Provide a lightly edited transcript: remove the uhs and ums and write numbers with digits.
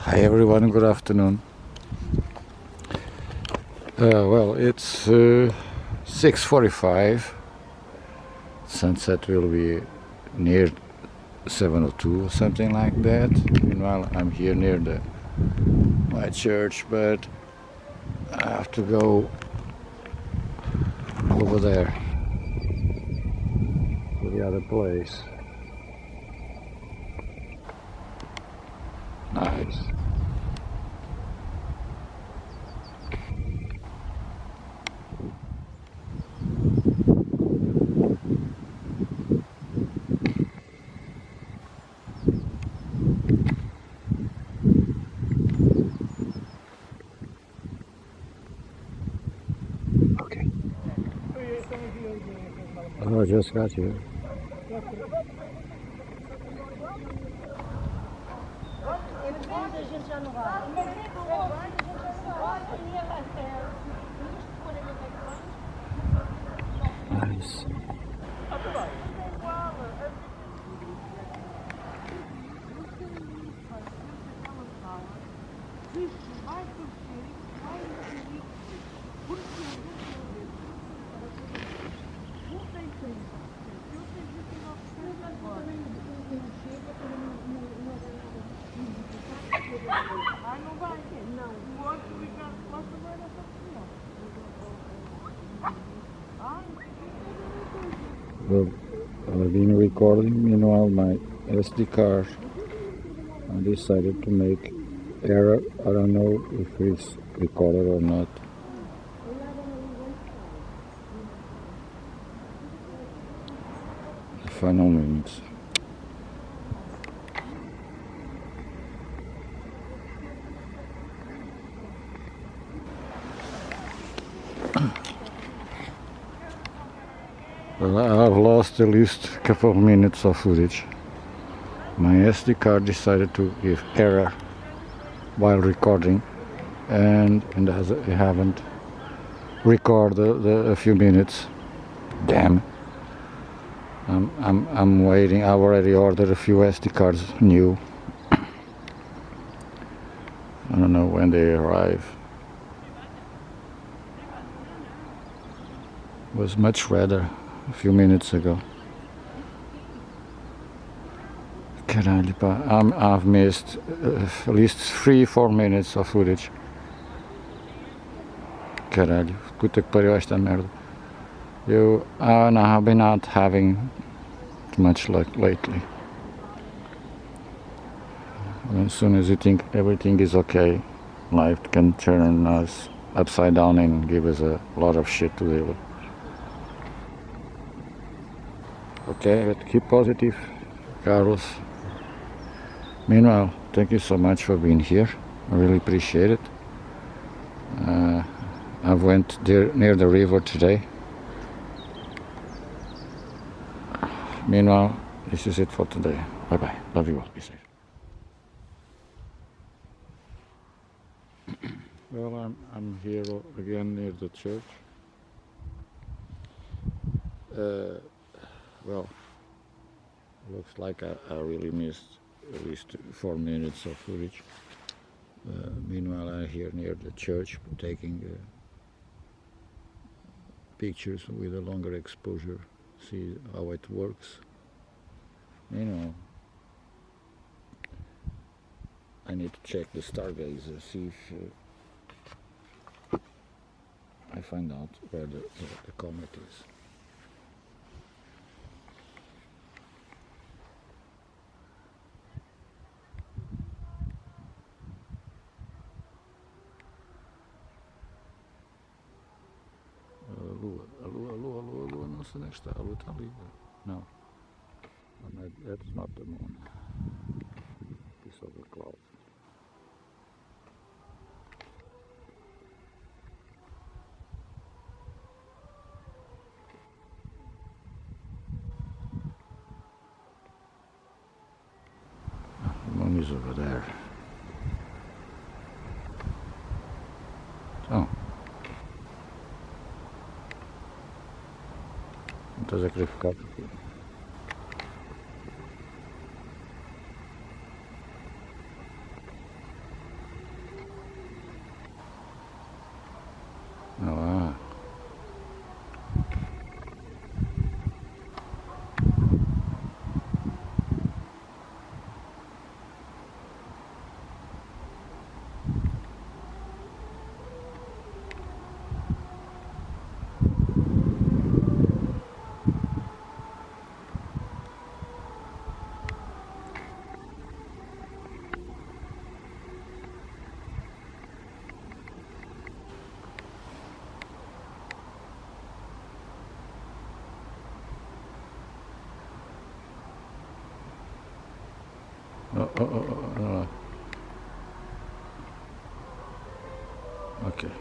Hi everyone, good afternoon. Well, it's 6:45. Sunset will be near 7:02 or something like that. Meanwhile, I'm here near my church, but I have to go over there to the other place. Nice. Okay. Oh, I just got you. Nice. Well, I've been recording, meanwhile my SD card, I decided to make error. I don't know if it's recorded or not. The final minutes. Well, I've lost at least a couple of minutes of footage. My SD card decided to give error while recording, and I haven't recorded a few minutes. Damn. I'm waiting. I already ordered a few SD cards new. I don't know when they arrive. It was much weather a few minutes ago. Caralho, pá, I've missed at least 3-4 minutes of footage. Caralho, puta que pariu esta merda. I've been not having much luck lately. As soon as you think everything is okay, life can turn us upside down and give us a lot of shit to deal with. Okay, but keep positive, Carlos. Meanwhile, thank you so much for being here. I really appreciate it. I went there near the river today. Meanwhile, this is it for today. Bye bye. Love you all. Be safe. Well, I'm here again near the church. Well, looks like I really missed at least 4 minutes of footage. Meanwhile, I'm here near the church taking pictures with a longer exposure, see how it works. You know, I need to check the stargazer, see if I find out where the comet is. A lua, não sei onde está, a lua está ali. No, that's not the moon. Piece of the cloud. The moon is over there. Oh. Não estás a querer ficar por aqui? Okay.